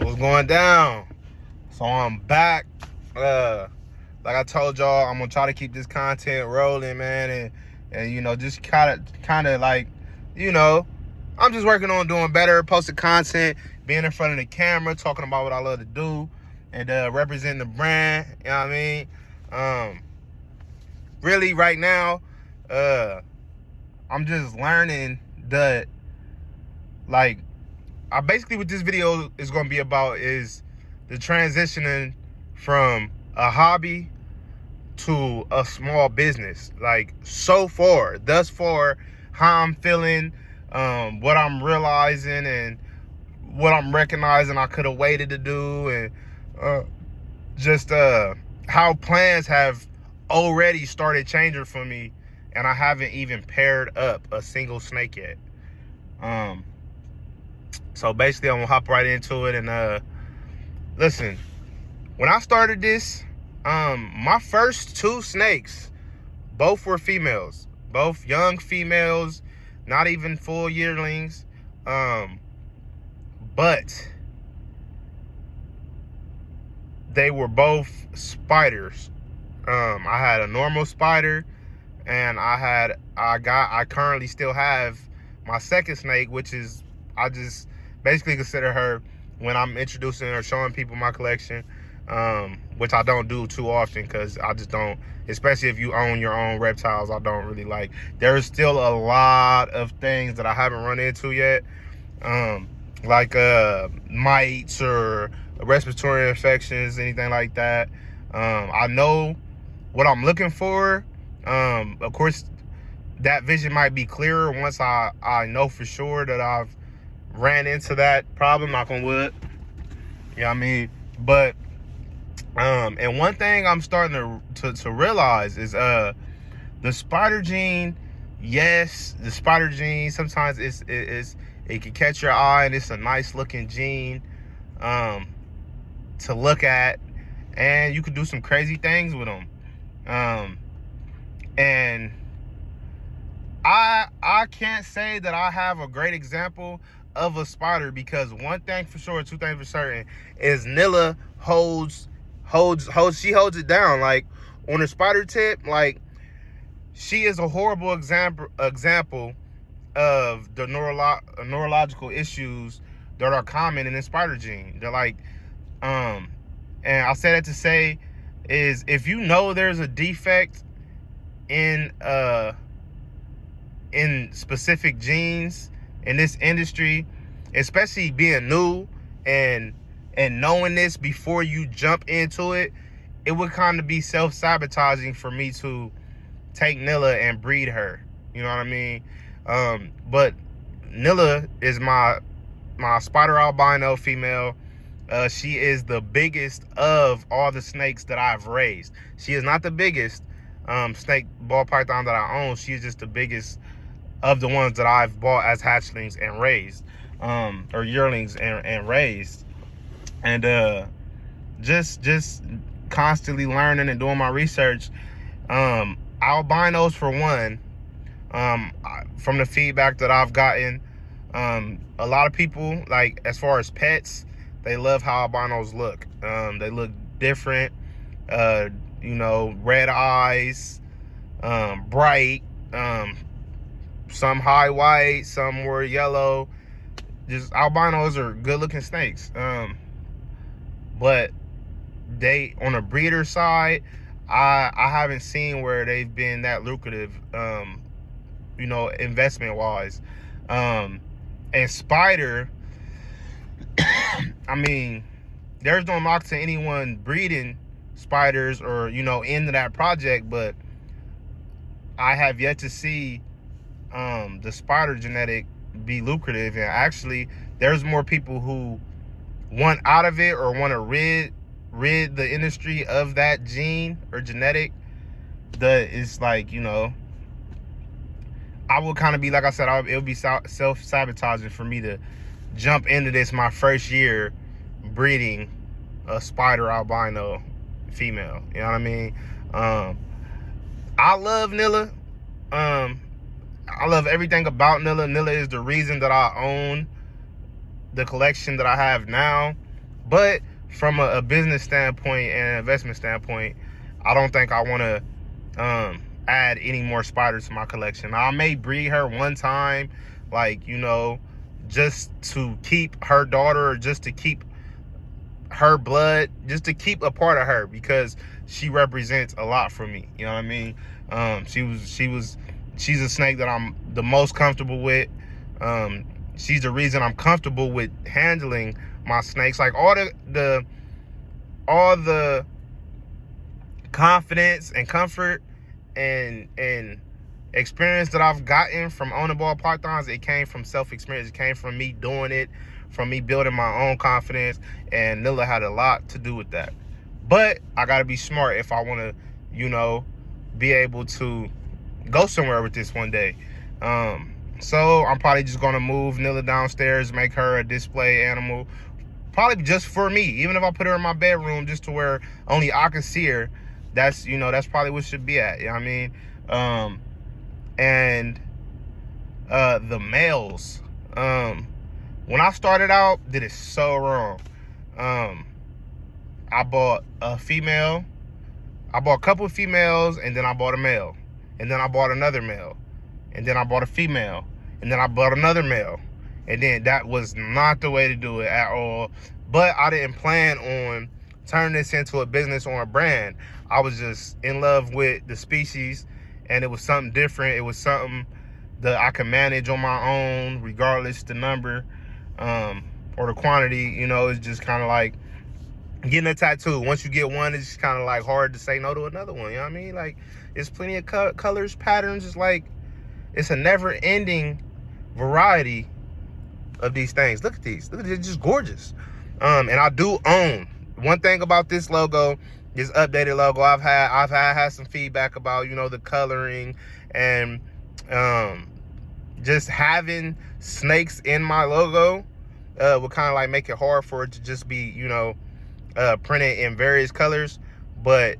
What's going down? So I'm back. Like I told y'all, I'm gonna try to keep this content rolling, man, and you know, just kind of like, you know, I'm just working on doing better, posting content, being in front of the camera, talking about what I love to do, and representing the brand. You know what I mean? Really, right now, I'm just learning that, like, basically what this video is going to be about is the transitioning from a hobby to a small business. Like, thus far, how I'm feeling, what I'm realizing, and what I'm recognizing I could have waited to do, and just how plans have already started changing for me, and I haven't even paired up a single snake yet. So basically, I'm gonna hop right into it. And listen, when I started this, my first 2 snakes, both were females, both young females, not even full yearlings. But they were both spiders. I had a normal spider, and I currently still have my second snake, which is, I just basically consider her, when I'm introducing or showing people my collection, which I don't do too often, because I just don't, especially if you own your own reptiles, I don't really like. There's still a lot of things that I haven't run into yet, like mites or respiratory infections, anything like that. I know what I'm looking for. Of course, that vision might be clearer once I know for sure that I've ran into that problem, knock on wood. You know what I mean? But and one thing I'm starting to realize is the spider gene. Yes, the spider gene, sometimes it can catch your eye, and it's a nice looking gene to look at, and you can do some crazy things with them. And I can't say that I have a great example of a spider, because one thing for sure, 2 things for certain, is Nilla holds it down. Like, on her spider tip, like, she is a horrible example of the neurological issues that are common in the spider gene. They're like, and I say that to say is, if you know there's a defect in specific genes in this industry, especially being new and knowing this before you jump into it, it would kind of be self-sabotaging for me to take Nilla and breed her. You know what I mean? But Nilla is my spider albino female. She is the biggest of all the snakes that I've raised. She is not the biggest snake ball python that I own. She is just the biggest of the ones that I've bought as hatchlings and raised, or yearlings and raised. And just constantly learning and doing my research. Albinos, for one, from the feedback that I've gotten, a lot of people, like, as far as pets, they love how albinos look. They look different, you know, red eyes, bright, some high white, some more yellow. Just, albinos are good looking snakes. But they, on a breeder side, I haven't seen where they've been that lucrative, you know, investment wise. And spider, I mean, there's no knock to anyone breeding spiders or, you know, into that project, but I have yet to see the spider genetic be lucrative. And actually, there's more people who want out of it or want to rid the industry of that gene or genetic. That is, like, you know, I would kind of be, like I said, it would be self-sabotaging for me to jump into this my first year breeding a spider albino female. You know what I mean? I love Nilla. I love everything about Nilla. Nilla is the reason that I own the collection that I have now. But from a business standpoint and an investment standpoint, I don't think I want to add any more spiders to my collection. I may breed her one time, like, you know, just to keep her daughter, or just to keep her blood, just to keep a part of her, because she represents a lot for me. You know what I mean? She's a snake that I'm the most comfortable with. She's the reason I'm comfortable with handling my snakes. Like all the confidence and comfort and experience that I've gotten from owning ball pythons, it came from self-experience. It came from me doing it, from me building my own confidence, and Nilla had a lot to do with that. But I gotta be smart if I want to, you know, be able to go somewhere with this one day. So I'm probably just gonna move Nilla downstairs, make her a display animal, probably just for me. Even if I put her in my bedroom just to where only I can see her, that's, you know, that's probably what should be at. You know what I mean? And the males, when I started out, did it so wrong. I bought a female, I bought a couple of females, and then I bought a male, and then I bought another male, and then I bought a female, and then I bought another male. And then that was not the way to do it at all. But I didn't plan on turning this into a business or a brand. I was just in love with the species, and it was something different. It was something that I could manage on my own, regardless the number or the quantity. You know, it's just kind of like getting a tattoo. Once you get one, it's kind of like hard to say no to another one. You know what I mean? Like, it's plenty of colors, patterns. It's like, it's a never-ending variety of these things. Look at these. Look at these. They're just gorgeous. And I do own. One thing about this logo, this updated logo, I've had some feedback about, you know, the coloring, and just having snakes in my logo would kind of like make it hard for it to just be, you know, printed in various colors. But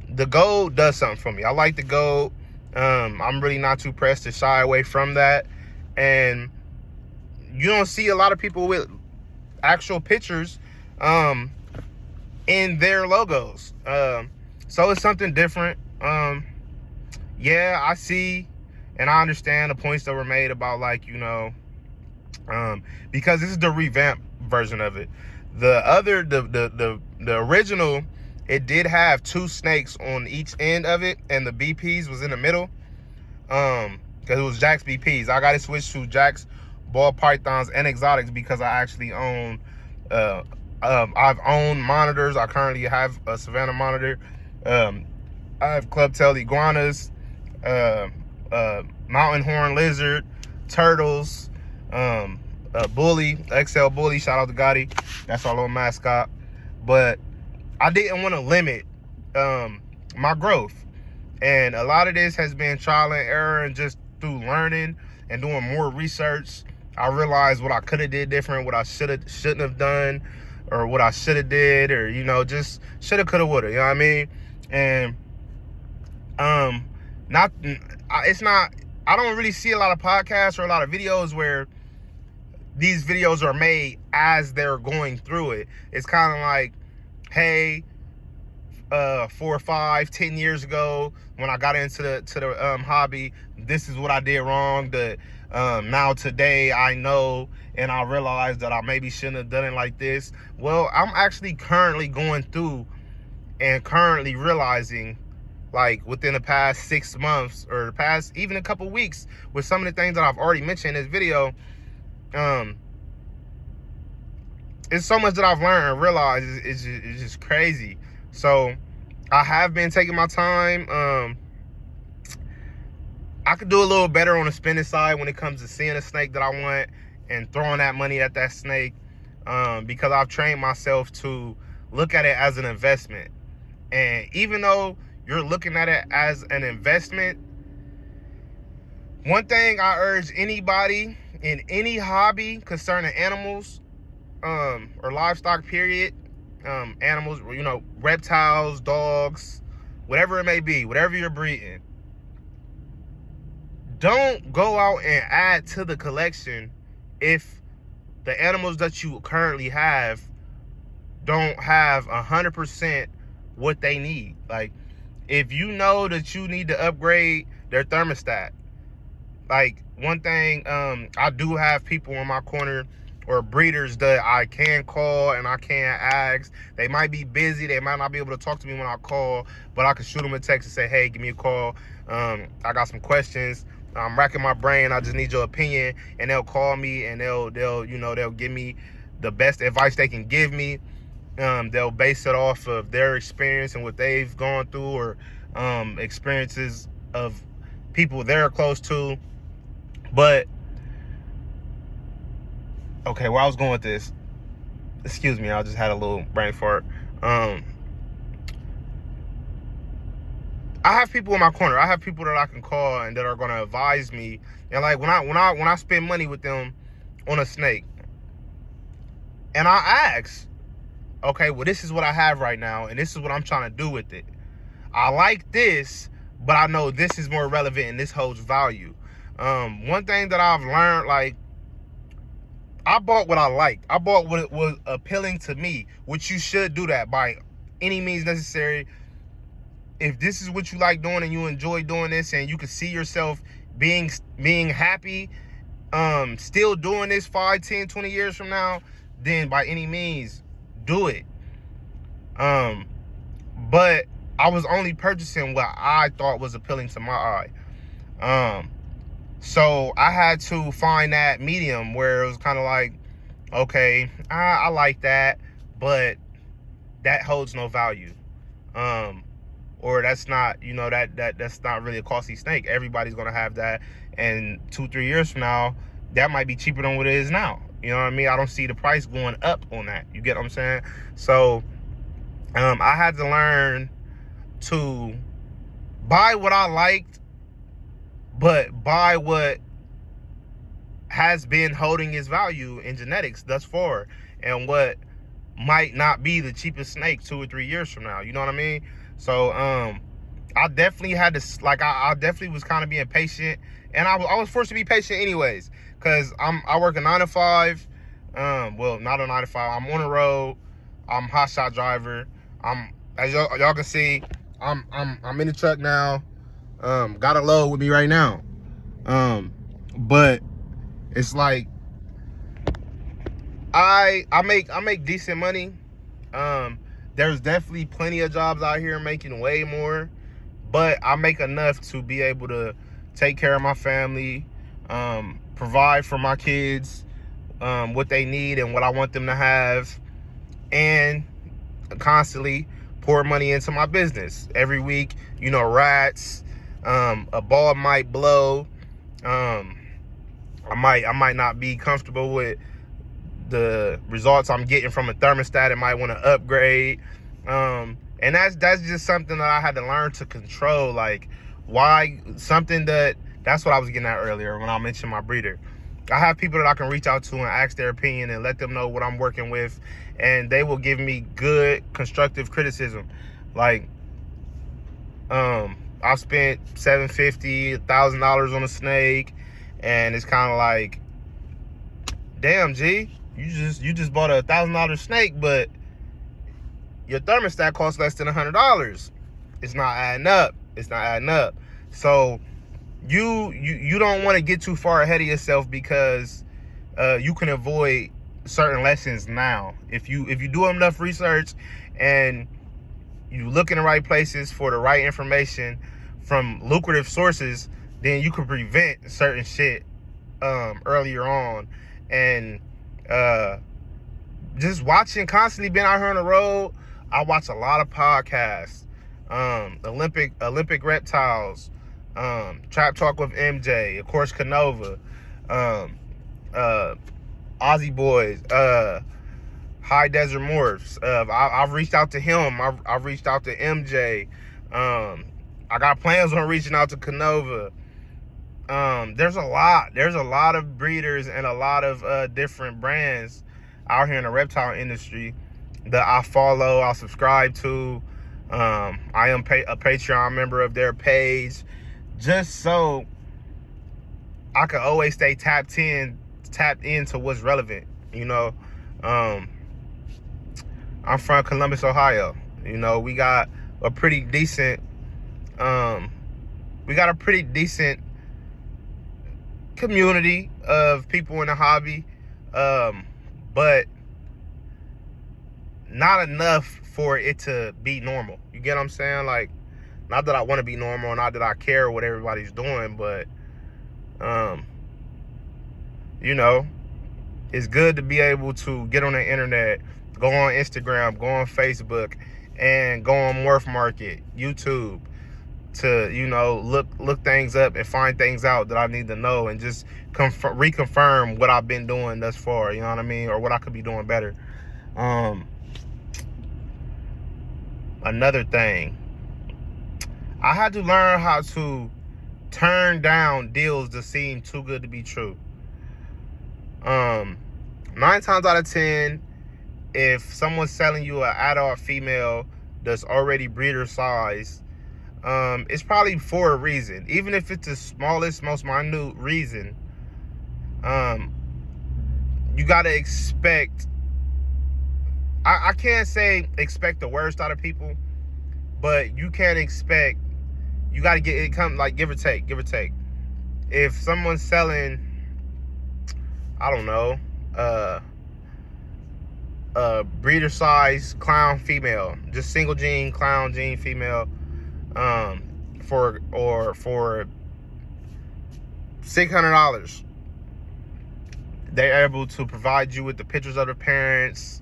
the gold does something for me. I like the gold. I'm really not too pressed to shy away from that. And you don't see a lot of people with actual pictures in their logos. So it's something different. Yeah, I see and I understand the points that were made about, like, you know, because this is the revamped version of it. The original, it did have two snakes on each end of it, and the BPs was in the middle. Because it was Jack's BPs. I got to switch to Jack's ball pythons and exotics because I actually own I've owned monitors. I currently have a Savannah monitor. I have club-tailed iguanas, mountain horn lizard, turtles, bully, XL bully. Shout out to Gotti. That's our little mascot. But I didn't want to limit my growth, and a lot of this has been trial and error, and just through learning and doing more research, I realized what I could have did different, what I shouldn't have done, or what I should have did, or, you know, just shoulda, coulda, woulda. You know what I mean? And it's not. I don't really see a lot of podcasts or a lot of videos where these videos are made as they're going through it. It's kind of like, hey, 4 or 5, 10 years ago when I got into the hobby, this is what I did wrong. Now today I know, and I realized that I maybe shouldn't have done it like this. Well, I'm actually currently going through and currently realizing, like, within the past 6 months or the past even a couple weeks, with some of the things that I've already mentioned in this video, it's so much that I've learned and realized. It's just crazy. So I have been taking my time. I could do a little better on the spending side when it comes to seeing a snake that I want and throwing that money at that snake, because I've trained myself to look at it as an investment. And even though you're looking at it as an investment, one thing I urge anybody in any hobby concerning animals, or livestock period, animals, you know, reptiles, dogs, whatever it may be, whatever you're breeding, don't go out and add to the collection if the animals that you currently have don't have 100% what they need. Like, if you know that you need to upgrade their thermostat, like, one thing, I do have people in my corner, or breeders, that I can call and I can ask. They might be busy, they might not be able to talk to me when I call, but I can shoot them a text and say, hey, give me a call. I got some questions. I'm racking my brain. I just need your opinion. And they'll call me, and they'll give me the best advice they can give me. They'll base it off of their experience and what they've gone through, or experiences of people they're close to. But okay, where I was going with this, excuse me, I just had a little brain fart. I have people in my corner. I have people that I can call and that are going to advise me. And like, when I spend money with them on a snake, and I ask, okay, well, this is what I have right now, and this is what I'm trying to do with it. I like this, but I know this is more relevant and this holds value. One thing that I've learned, like, I bought what I liked. I bought what was appealing to me, which you should do that by any means necessary. If this is what you like doing and you enjoy doing this, and you can see yourself being happy, still doing this 5, 10, 20 years from now, then by any means, do it. But I was only purchasing what I thought was appealing to my eye. So I had to find that medium where it was kind of like, okay, I like that, but that holds no value. Or that's not, that's not really a costly snake. Everybody's gonna have that, and 2-3 years from now, that might be cheaper than what it is now. You know what I mean? I don't see the price going up on that. You get what I'm saying? So I had to learn to buy what I liked, but buy what has been holding its value in genetics thus far, and what might not be the cheapest snake 2 or 3 years from now. You know what I mean? So I definitely had to, like, I definitely was kind of being patient, and I was forced to be patient anyways, because I work a 9 to 5. Well, not a 9 to 5. I'm on the road. I'm a hot shot driver. As y'all can see, I'm in the truck now. Got a load with me right now. But it's like, I make decent money. There's definitely plenty of jobs out here making way more, but I make enough to be able to take care of my family, provide for my kids what they need and what I want them to have, and constantly pour money into my business. Every week, rats, a ball might blow. I might not be comfortable with the results I'm getting from a thermostat and might want to upgrade. And that's just something that I had to learn to control. Like, that's what I was getting at earlier when I mentioned my breeder. I have people that I can reach out to and ask their opinion and let them know what I'm working with, and they will give me good, constructive criticism. Like, I spent $750, $1,000 on a snake, and it's kind of like, damn, G, you just bought a $1,000 snake, but your thermostat costs less than $100. It's not adding up. It's not adding up. So you don't want to get too far ahead of yourself, because you can avoid certain lessons now. If you do enough research and you look in the right places for the right information from lucrative sources, then you can prevent certain shit earlier on. And just watching, constantly being out here on the road, I watch a lot of podcasts. Olympic Reptiles, Trap Talk with MJ, of course, Canova, Aussie Boys, High Desert Morphs. I've reached out to him. I've reached out to MJ. I got plans on reaching out to Canova. There's a lot of breeders and a lot of different brands out here in the reptile industry that I follow, I subscribe to. I am a Patreon member of their page, just so I can always stay tapped into what's relevant. I'm I'm from Columbus, Ohio. You know, we got a pretty decent community of people in the hobby, but not enough for it to be normal. You get what I'm saying? Like, not that I want to be normal, not that I care what everybody's doing, but you know, it's good to be able to get on the internet, go on Instagram, go on Facebook, and go on Morph Market, YouTube, to, you know, look things up and find things out that I need to know, and just reconfirm what I've been doing thus far, you know what I mean, or what I could be doing better. Another thing, I had to learn how to turn down deals that seem too good to be true. 9 times out of 10, if someone's selling you an adult female that's already breeder size, it's probably for a reason. Even if it's the smallest, most minute reason, you gotta expect, I can't say expect the worst out of people, but you can't expect, you gotta get it, come like give or take. If someone's selling, I don't know, breeder size clown female, just single gene clown gene female, for $600, they're able to provide you with the pictures of the parents,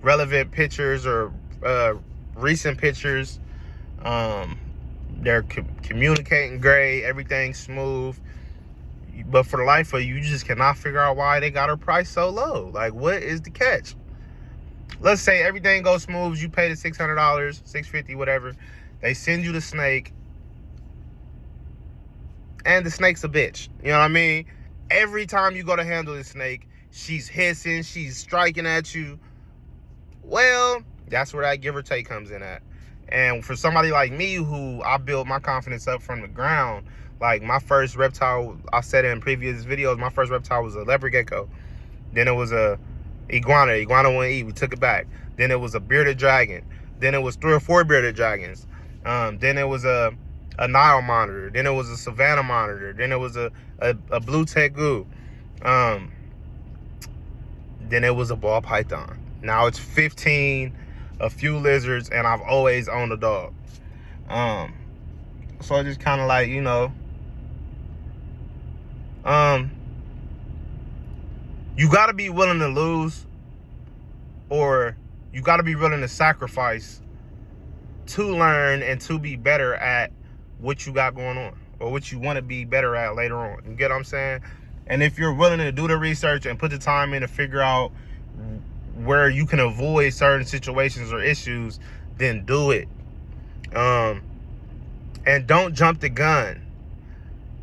relevant pictures or recent pictures. They're communicating great, everything's smooth, but for the life of you, you just cannot figure out why they got her price so low. Like, what is the catch? Let's say everything goes smooth, you pay the $600, $650, whatever. They send you the snake, and the snake's a bitch. You know what I mean? Every time you go to handle the snake, she's hissing, she's striking at you. Well, that's where that give or take comes in at. And for somebody like me, who I built my confidence up from the ground, like my first reptile, I said in previous videos, my first reptile was a leopard gecko. Then it was a iguana 1E, we took it back. Then it was a bearded dragon. Then it was 3 or 4 bearded dragons. Then it was a Nile monitor. Then it was a Savannah monitor. Then it was a blue tegu. Then it was a ball python. Now it's 15, a few lizards, and I've always owned a dog. So I just kind of like, you know, you got to be willing to lose, or you got to be willing to sacrifice to learn and to be better at what you got going on, or what you want to be better at later on. You get what I'm saying? And if you're willing to do the research and put the time in to figure out where you can avoid certain situations or issues, then do it. And don't jump the gun.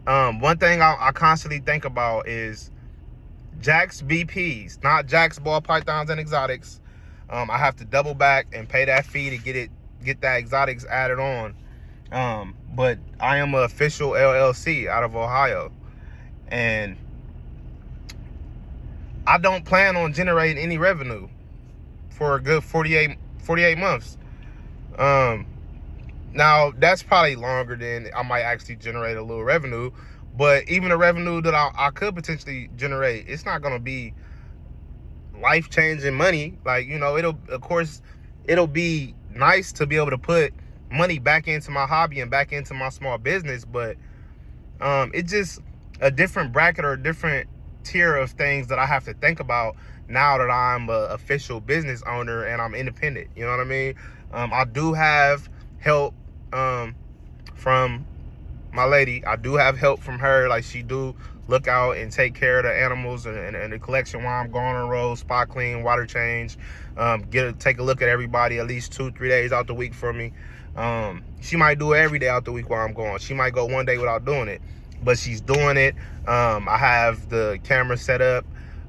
One thing I constantly think about is Jack's BPs, not Jack's ball pythons and exotics. I have to double back and pay that fee to get that exotics added on. But I am an official LLC out of Ohio, and I don't plan on generating any revenue for a good 48 months. Now that's probably longer than I might actually generate a little revenue, but even the revenue that I could potentially generate, it's not gonna be life-changing money. Like, you know, it'll be nice to be able to put money back into my hobby and back into my small business, but it's just a different bracket or a different tier of things that I have to think about now that I'm an official business owner and I'm independent. You know what I mean? I do have help from my lady. I do have help from her. Like, she do look out and take care of the animals and the collection while I'm going on the road, spot clean, water change, take a look at everybody at least 2-3 days out the week for me. She might do it every day out the week while I'm gone. She might go one day without doing it, but she's doing it. I have the camera set up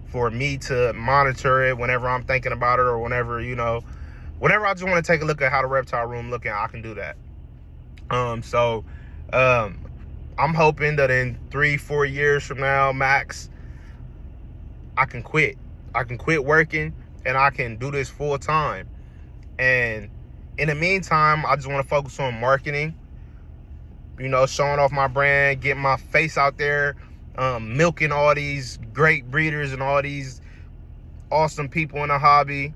for me to monitor it whenever I'm thinking about it, or whenever, you know, whenever I just want to take a look at how the reptile room looking, I can do that. I'm hoping that in 3-4 years from now, max, I can quit. I can quit working and I can do this full time. And in the meantime, I just want to focus on marketing, showing off my brand, getting my face out there, milking all these great breeders and all these awesome people in the hobby.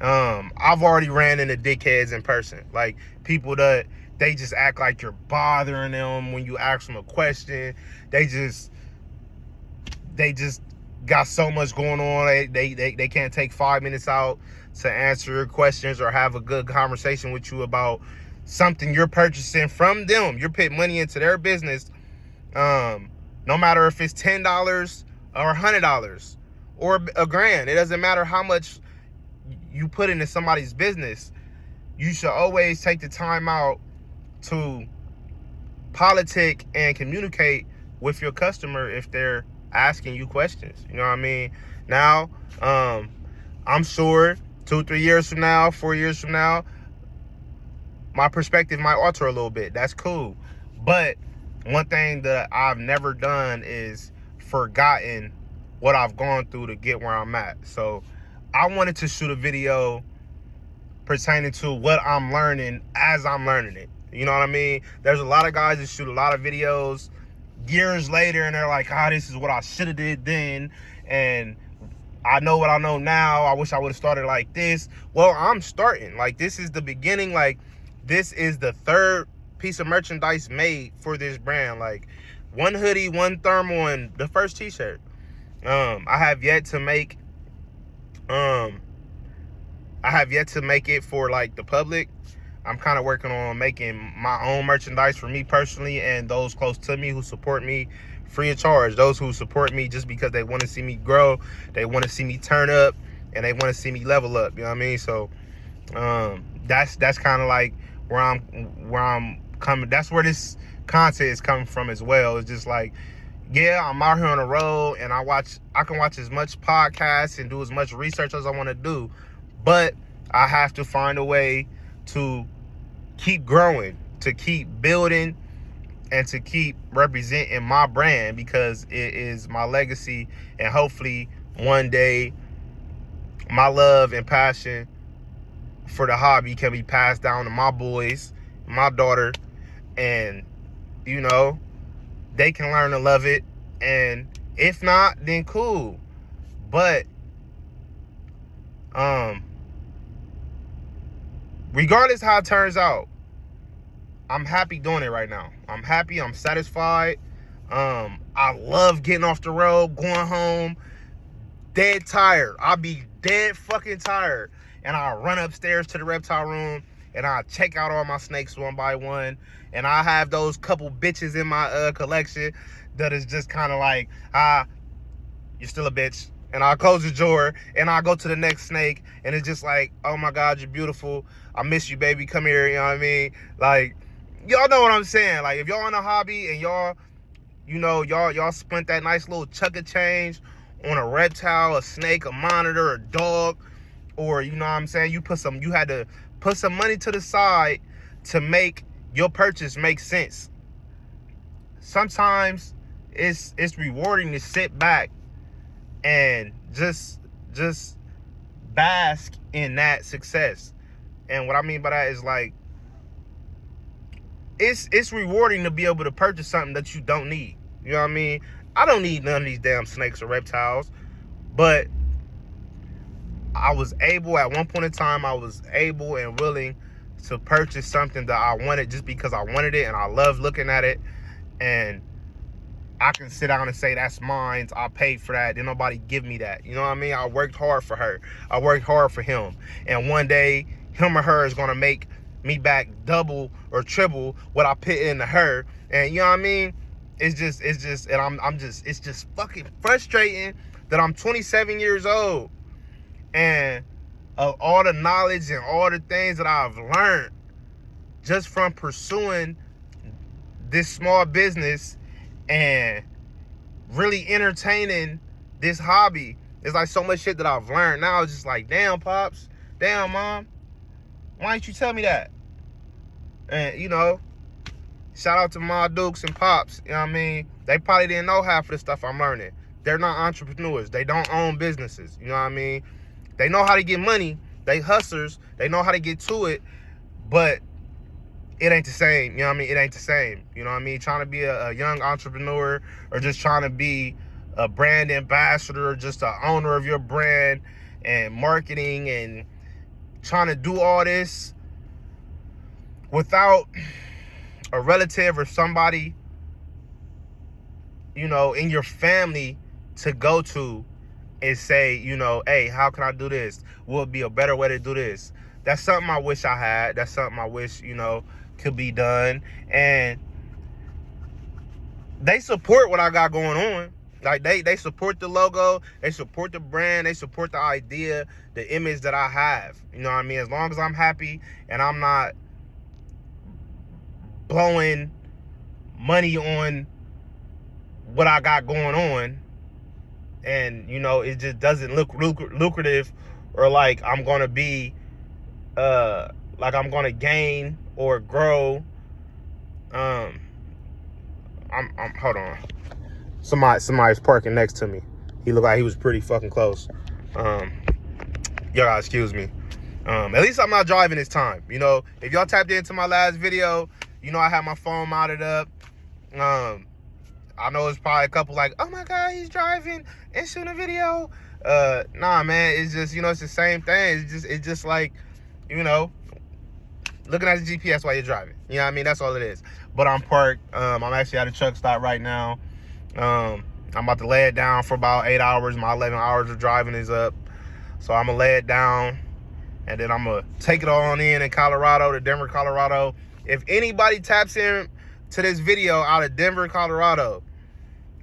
I've already ran into dickheads in person, like people that they just act like you're bothering them when you ask them a question. They just got so much going on. They can't take 5 minutes out to answer your questions or have a good conversation with you about something you're purchasing from them. You're putting money into their business. No matter if it's $10 or $100 or $1,000, it doesn't matter how much you put into somebody's business. You should always take the time out to politic and communicate with your customer if they're asking you questions. You know what I mean? Now, I'm sure 2-3 years from now, 4 years from now, my perspective might alter a little bit. That's cool. But one thing that I've never done is forgotten what I've gone through to get where I'm at. So I wanted to shoot a video pertaining to what I'm learning as I'm learning it. You know what I mean? There's a lot of guys that shoot a lot of videos years later and they're like, this is what I should have did then, and I know what I know now. I wish I would have started like this. Well, I'm starting. Like, this is the beginning. Like, this is the third piece of merchandise made for this brand. Like, one hoodie, one thermal, and the first t-shirt. I have yet to make it for like the public. I'm kind of working on making my own merchandise for me personally and those close to me who support me free of charge. Those who support me just because they want to see me grow, they want to see me turn up, and they want to see me level up. You know what I mean? So that's kind of like where I'm coming. That's where this content is coming from as well. It's just like, yeah, I'm out here on the road and I can watch as much podcasts and do as much research as I want to do, but I have to find a way to keep growing, to keep building, and to keep representing my brand, because it is my legacy. And hopefully one day my love and passion for the hobby can be passed down to my boys, my daughter, and they can learn to love it. And if not, then cool. But regardless how it turns out, I'm happy doing it right now. I'm happy. I'm satisfied. I love getting off the road, going home, dead tired. I'll be dead fucking tired. And I'll run upstairs to the reptile room and I'll check out all my snakes one by one. And I have those couple bitches in my collection that is just kind of like, you're still a bitch. And I'll close the door and I'll go to the next snake. And it's just like, oh my God, you're beautiful. I miss you, baby. Come here. You know what I mean? Like, y'all know what I'm saying. Like, if y'all in a hobby and y'all spent that nice little chunk of change on a reptile, a snake, a monitor, a dog, or, you know what I'm saying, you had to put some money to the side to make your purchase make sense. Sometimes it's rewarding to sit back and just bask in that success. And what I mean by that is, like, it's rewarding to be able to purchase something that you don't need. You know what I mean? I don't need none of these damn snakes or reptiles, but I was able, at one point in time, I was able and willing to purchase something that I wanted just because I wanted it and I love looking at it. And I can sit down and say, that's mine. I paid for that. Didn't nobody give me that. You know what I mean? I worked hard for her. I worked hard for him. And one day, him or her is going to make me back double or triple what I put into her. And you know what I mean? It's just, and it's just fucking frustrating that I'm 27 years old. And of all the knowledge and all the things that I've learned just from pursuing this small business and really entertaining this hobby, it's like so much shit that I've learned. Now it's just like, damn, Pops, damn, Mom, why didn't you tell me that? And, shout out to my Dukes and Pops. You know what I mean? They probably didn't know half of the stuff I'm learning. They're not entrepreneurs. They don't own businesses. You know what I mean? They know how to get money. They hustlers. They know how to get to it, but it ain't the same. You know what I mean? It ain't the same. You know what I mean? Trying to be a young entrepreneur, or just trying to be a brand ambassador, or just an owner of your brand and marketing, and trying to do all this without a relative or somebody, you know, in your family to go to and say, you know, hey, how can I do this? Will it be a better way to do this? That's something I wish I had. That's something I wish, you know, could be done. And they support what I got going on. Like, they support the logo, they support the brand, they support the idea, the image that I have. You know what I mean? As long as I'm happy and I'm not blowing money on what I got going on, and, you know, it just doesn't look lucrative, or like I'm gonna be like I'm gonna gain or grow. I'm hold on. Somebody's parking next to me. He looked like he was pretty fucking close. Y'all gotta excuse me. At least I'm not driving this time. You know, if y'all tapped into my last video, you know I had my phone mounted up. I know it's probably a couple like, oh my God, he's driving and shooting a video. Nah, man, it's just, you know, it's the same thing. It's just like, you know, looking at the GPS while you're driving. You know what I mean? That's all it is. But I'm parked. I'm actually at a truck stop right now. I'm about to lay it down for about 8 hours. My 11 hours of driving is up. So I'm going to lay it down, and then I'm going to take it all on in Colorado, to Denver, Colorado. If anybody taps in to this video out of Denver, Colorado,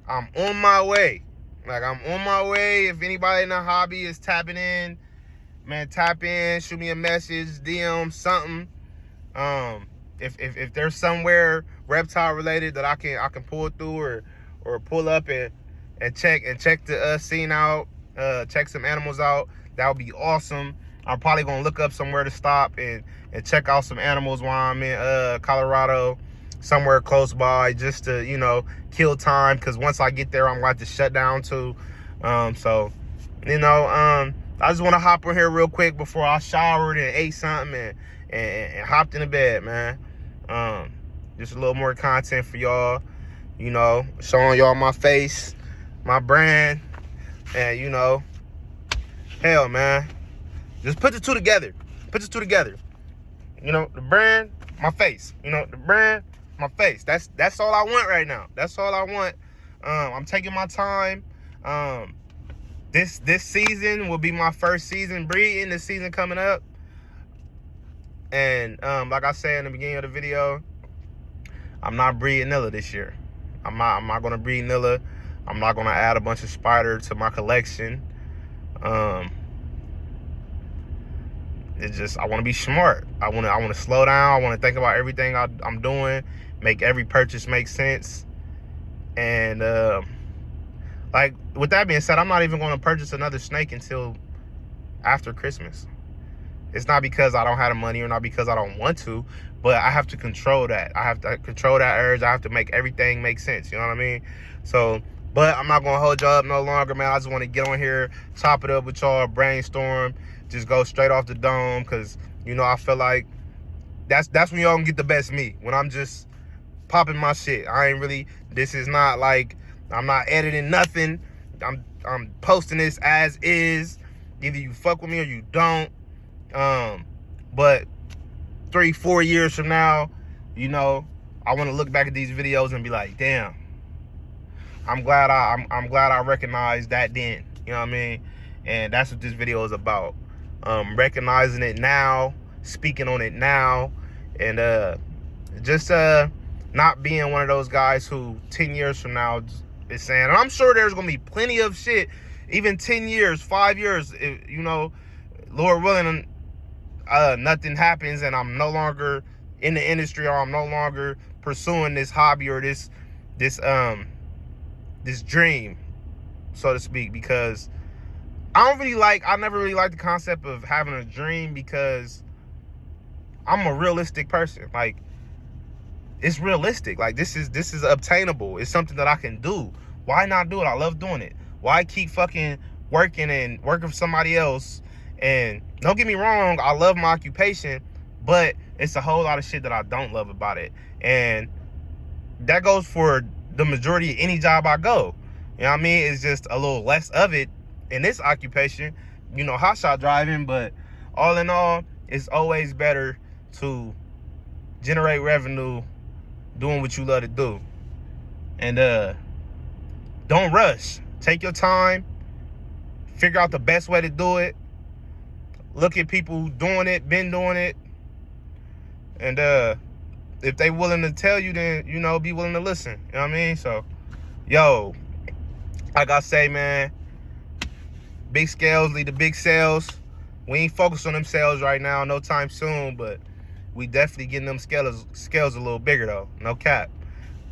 I'm on my way. Like, I'm on my way. If anybody in the hobby is tapping in, man, tap in, shoot me a message, DM, something. If there's somewhere reptile related that I can pull through, or pull up and check the scene out, check some animals out, that would be awesome. I'm probably gonna look up somewhere to stop and check out some animals while I'm in Colorado, somewhere close by, just to, you know, kill time, because once I get there, I'm going to shut down too. So, you know, I just want to hop on here real quick before I showered and ate something and hopped into bed, man. Just a little more content for y'all, you know, showing y'all my face, my brand, and, you know, hell, man, just put the two together. Put the two together. You know, the brand, my face. You know, the brand, my face. That's all I want right now. That's all I want. I'm taking my time. This season will be my first season breeding, this season coming up. And like I said in the beginning of the video, I'm not breeding Nilla this year. I'm not gonna breed Nilla. I'm not gonna add a bunch of spider to my collection. It's just, I want to be smart. I want to slow down. I want to think about everything I'm doing, make every purchase make sense. And like, with that being said, I'm not even going to purchase another snake until after Christmas. It's not because I don't have the money, or not because I don't want to, but I have to control that. I have to control that urge. I have to make everything make sense. You know what I mean? So, but I'm not going to hold y'all up no longer, man. I just want to get on here, chop it up with y'all, brainstorm, just go straight off the dome, because, you know, I feel like that's when y'all gonna get the best me, when I'm just popping my shit. I ain't really, this is not like, I'm not editing nothing. I'm posting this as is. Either you fuck with me or you don't. But 3-4 years from now, you know, I want to look back at these videos and be like, damn, I'm glad I recognized that then. You know what I mean? And that's what this video is about. Recognizing it now, speaking on it now, and just not being one of those guys who 10 years from now is saying, and I'm sure there's gonna be plenty of shit, even 10 years, 5 years, you know, Lord willing, nothing happens and I'm no longer in the industry, or I'm no longer pursuing this hobby or this dream, so to speak, because I never really liked the concept of having a dream, because I'm a realistic person. Like, it's realistic. Like, this is obtainable. It's something that I can do. Why not do it? I love doing it. Why keep fucking working for somebody else And don't get me wrong, I love my occupation, but it's a whole lot of shit that I don't love about it. And that goes for the majority of any job I go. You know what I mean? It's just a little less of it in this occupation, you know, hotshot driving. But all in all, it's always better to generate revenue doing what you love to do. And don't rush. Take your time. Figure out the best way to do it. Look at people doing it, been doing it. And if they willing to tell you, then, you know, be willing to listen. You know what I mean? So, yo, like I say, man, big scales lead to big sales. We ain't focused on them sales right now, no time soon, but we definitely getting them scales a little bigger, though. No cap.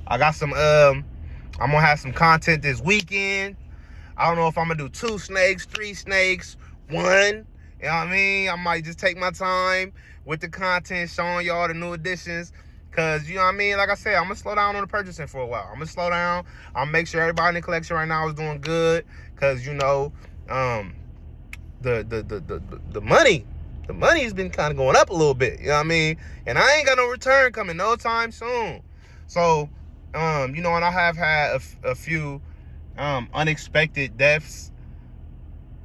I got some, I'm gonna have some content this weekend. I don't know if I'm gonna do 2 snakes, 3 snakes, 1. You know what I mean? I might just take my time with the content, showing y'all the new additions. Cause, you know what I mean? Like I said, I'm gonna slow down on the purchasing for a while. I'm gonna slow down. I'll make sure everybody in the collection right now is doing good. Cause, you know, the money's been kind of going up a little bit. You know what I mean? And I ain't got no return coming no time soon. So, you know, and I have had a few unexpected deaths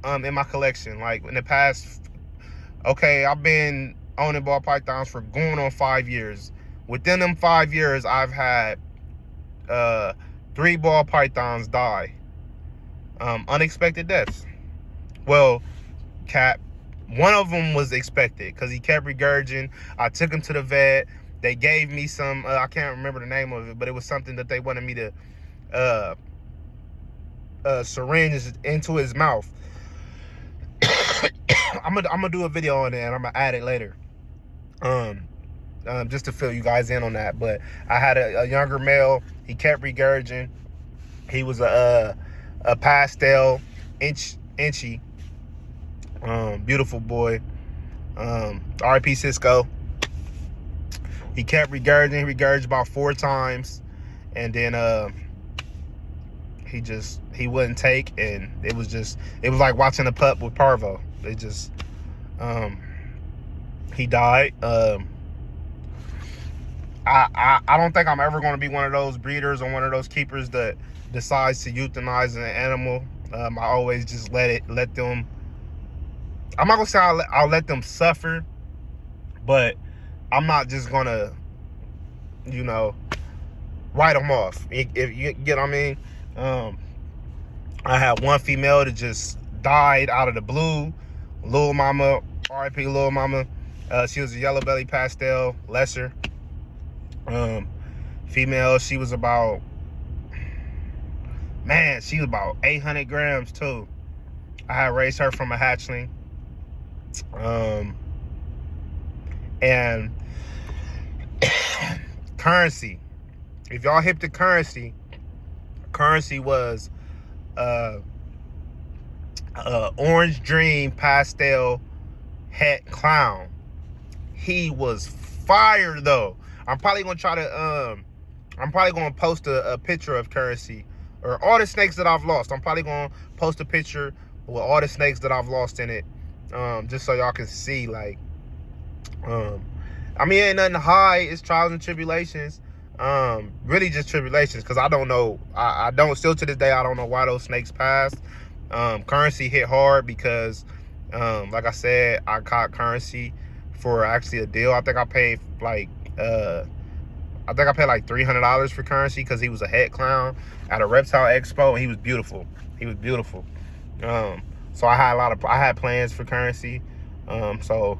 in my collection. Like in the past, okay, I've been owning ball pythons for going on 5 years. Within them 5 years, I've had 3 ball pythons die. Unexpected deaths. Well, one of them was expected because he kept regurgitating. I took him to the vet. They gave me some, I can't remember the name of it, but it was something that they wanted me to syringe into his mouth. I'm gonna do a video on it and I'm gonna add it later. Just to fill you guys in on that. But I had a younger male. He kept regurgitating. He was a pastel inchy. Beautiful boy. R.I.P. Cisco. He kept regurgitating. He regurgitated about 4 times, and then he wouldn't take, and it was like watching a pup with parvo. It just he died. I don't think I'm ever going to be one of those breeders or one of those keepers that decides to euthanize an animal. I always just let them. I'm not gonna say I'll let them suffer, but I'm not just gonna, you know, write them off. If you get what I mean. I had one female that just died out of the blue. Little mama, R.I.P. Little mama. She was a yellow belly pastel, lesser. Female, she was about 800 grams too. I had raised her from a hatchling. And currency. If y'all hip to currency was orange dream pastel het clown. He was fire though. I'm probably gonna post a picture of currency or all the snakes that I've lost. I'm probably gonna post a picture with all the snakes that I've lost in it, just so y'all can see. Like, I mean, ain't nothing to hide. It's trials and tribulations. Really just tribulations, because I don't know. I don't, still to this day, I don't know why those snakes passed. Currency hit hard because, like I said, I caught currency for actually a deal. I think I paid like $300 for currency because he was a head clown at a reptile expo, and he was beautiful. He was beautiful. So I had plans for currency. So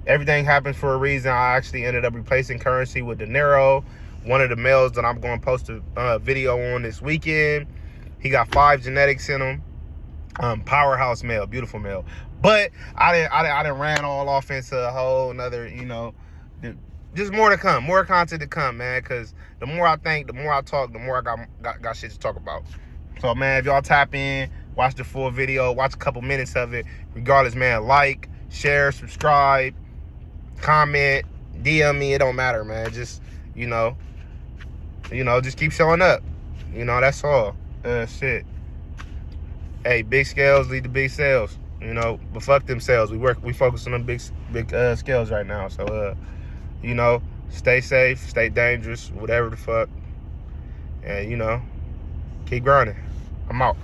everything happens for a reason. I actually ended up replacing currency with De Niro, one of the males that I'm going to post a video on this weekend. He got 5 genetics in him. Powerhouse male, beautiful male. But I didn't ran all off into a whole another, you know, just more to come, more content to come, man. Because the more I think, the more I talk, the more I got shit to talk about. So, man, if y'all tap in, watch the full video, watch a couple minutes of it. Regardless, man, like, share, subscribe, comment, DM me. It don't matter, man. Just, you know, just keep showing up. You know, that's all. Shit. Hey, big scales lead to big sales. you know, but fuck themselves. We focus on them big scales right now. So you know, stay safe, stay dangerous, whatever the fuck, and you know, keep grinding. I'm out.